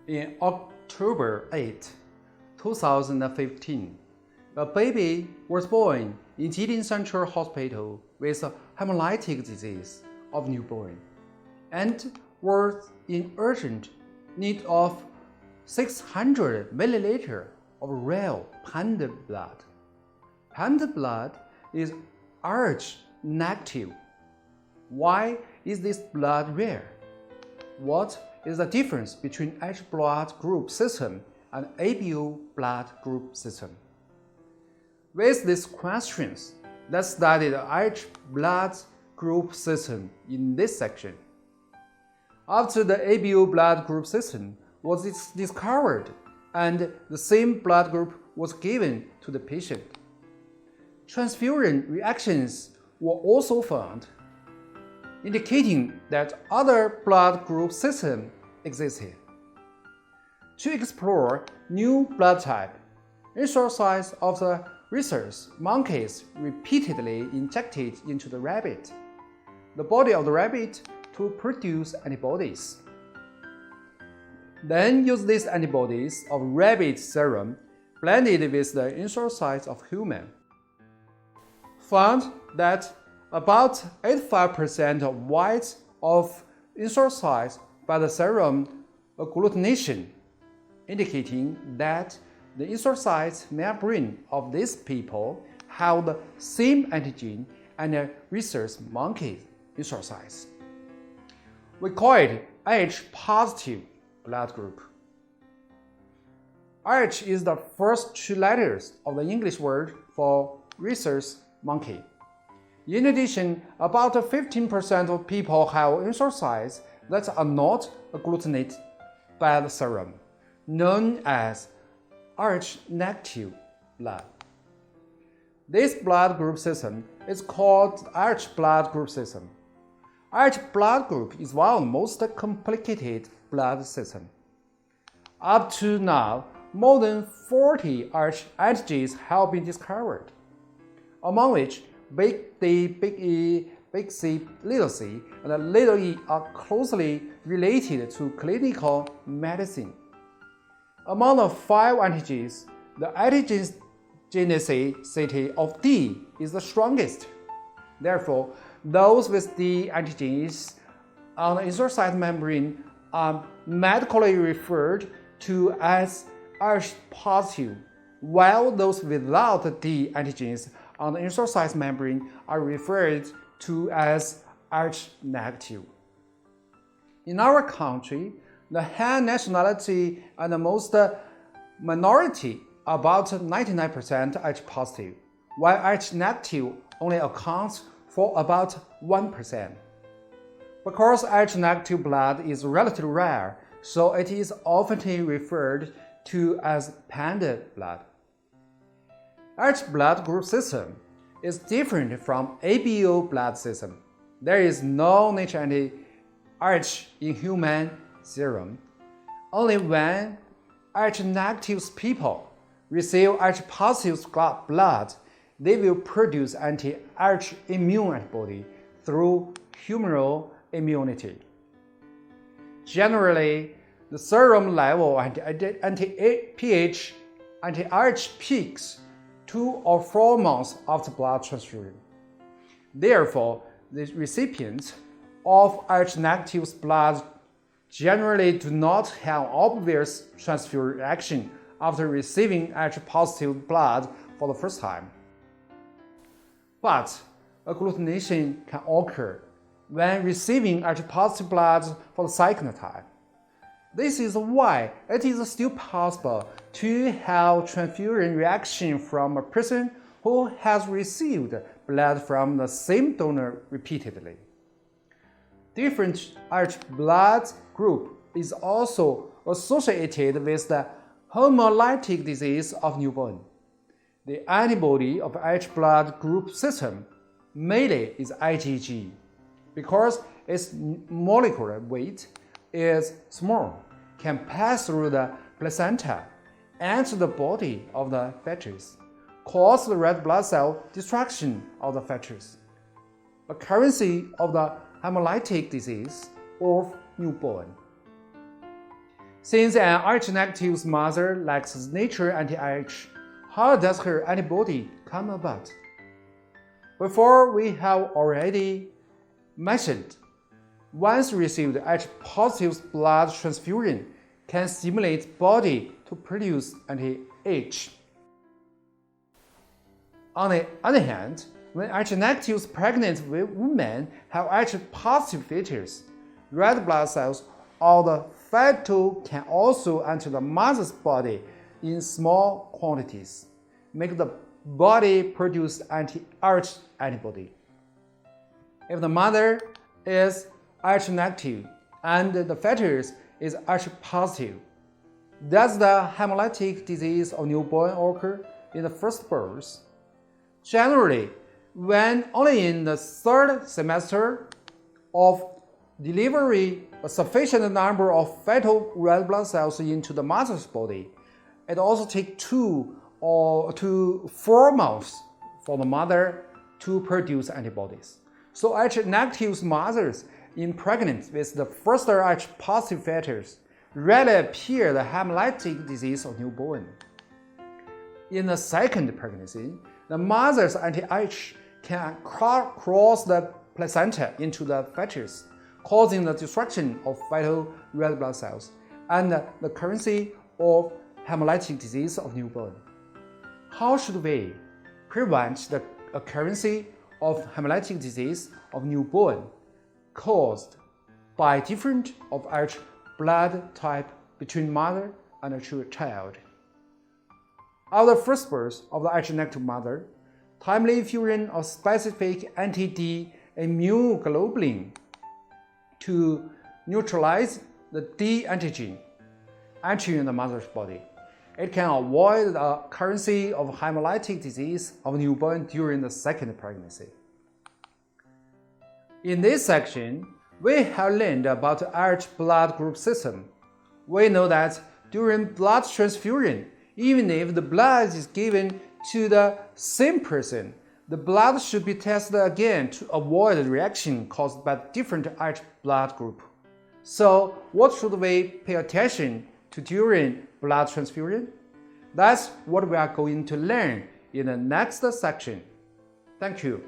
In October 8, 2015, a baby was born in Jilin Central Hospital with hemolytic disease of newborn and was in urgent need of 600 milliliters of real panda blood. Panda blood is Rh negative. Why is this blood rare? What is the difference between H blood group system and ABO blood group system? With these questions, let's study the H blood group system in this section. After the ABO blood group system was discovered and the same blood group was given to the patient, transfusion reactions were also found, indicating that other blood group system existed. To explore new blood type, exercise of the rhesus monkeys repeatedly injected into the rabbit, the body of the rabbit to produce antibodies. Then use these antibodies of rabbit serum blended with the exercise of human. Found that about 85% of whites of exercise by the serum agglutination, indicating that the exercise membrane of these people have the same antigen and the rhesus monkey exercise. We call it H positive blood group. H is the first two letters of the English word for rhesus monkey. In addition, about 15% of people have exercise that are not agglutinated by the serum, known as Rh negative blood. This blood group system is called H blood group system. H blood group is one of the most complicated blood systems. Up to now, more than 40 H antigens have been discovered, among which big D, big E, big C, little c, and little e are closely related to clinical medicine. Among the 5 antigens, the antigenicity of D is the strongest. Therefore, those with D antigens on the exercise membrane are medically referred to as Rh positive, while those without D antigens on the exercise membrane are referred to as Rh negative. In our country, the Han nationality and the most minority, about 99% H positive, while H negative only accounts for about 1%. Because H negative blood is relatively rare, so it is often referred to as panda blood. H blood group system is different from ABO blood system. There is no nature anti-H in human serum. Only when H negative people receive H positive blood, they will produce anti-H immune antibody through humoral immunity. Generally, the serum level anti-pH, anti-H peaks 2 or 4 months after blood transfusion. Therefore, the recipients of H negative blood generally do not have obvious transfusion reaction after receiving H positive blood for the first time. But agglutination can occur when receiving H positive blood for the second time. This is why it is still possible to have transfusion reaction from a person who has received blood from the same donor repeatedly. Different H blood group is also associated with the hemolytic disease of newborn. The antibody of H blood group system mainly is IgG, because its molecular weight is small, can pass through the placenta, enter the body of the fetus, cause the red blood cell destruction of the fetus, occurrence of the hemolytic disease of newborn. Since an Rh-negative mother lacks natural anti-Rh, how does her antibody come about? Before we have already mentioned, once received H-positive blood transfusion can stimulate body to produce anti-H. On the other hand, when H-negative pregnant women have H-positive fetus, red blood cells or the fetal can also enter the mother's body in small quantities, make the body produce anti-Rh antibody. If the mother is Rh-negative and the fetus is Rh-positive, does the hemolytic disease of newborn occur in the first birth? Generally, when only in the third semester of delivery a sufficient number of fetal red blood cells into the mother's body, it also takes 2 to 4 months for the mother to produce antibodies. So H-negative mothers impregnant with the first H-positive fetus rarely appear the hemolytic disease of newborn. In the second pregnancy, the mother's anti-H can cross the placenta into the fetus, causing the destruction of fetal red blood cells and the occurrence of hemolytic disease of newborn. How should we prevent the occurrence of hemolytic disease of newborn caused by difference of H blood type between mother and a child? After the first birth of the H-negative mother, timely infusion of specific anti-D immunoglobulin to neutralize the D antigen entering the mother's body. It can avoid the occurrence of hemolytic disease of newborn during the second pregnancy. In this section, we have learned about the Rh blood group system. We know that during blood transfusion, even if the blood is given to the same person, the blood should be tested again to avoid the reaction caused by different Rh blood group. So, what should we pay attention to during blood transfusion? That's what we are going to learn in the next section. Thank you.